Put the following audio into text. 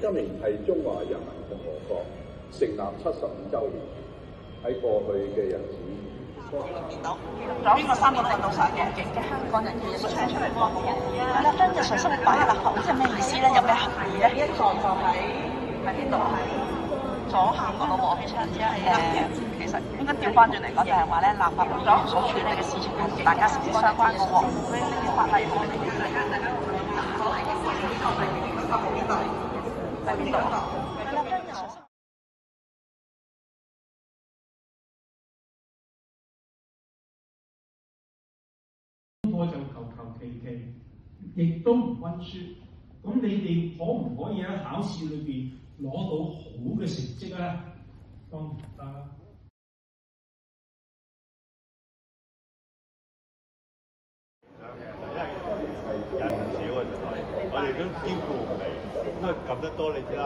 今年係中華人民共和國成立75週年，喺過去嘅日子，見到邊個3個都揾到晒嘅香港人嘅嘢寫出嚟喎。係啦，將日常生活擺喺立法會，即係咩意思咧？有咩含義咧？一座就喺邊度？喺左下角度攞邊出嚟？其實應該調翻轉嚟講，就係話咧，立法會所處理嘅事情係同大家息息相關嘅喎。呢啲法例喺邊度啊？我就求其，亦都唔溫書。咁你哋可唔可以喺考試裏邊攞到好嘅成績咧？當然得。人少嘅時候，我哋都兼顧唔嚟，咁啊撳得多你知啦。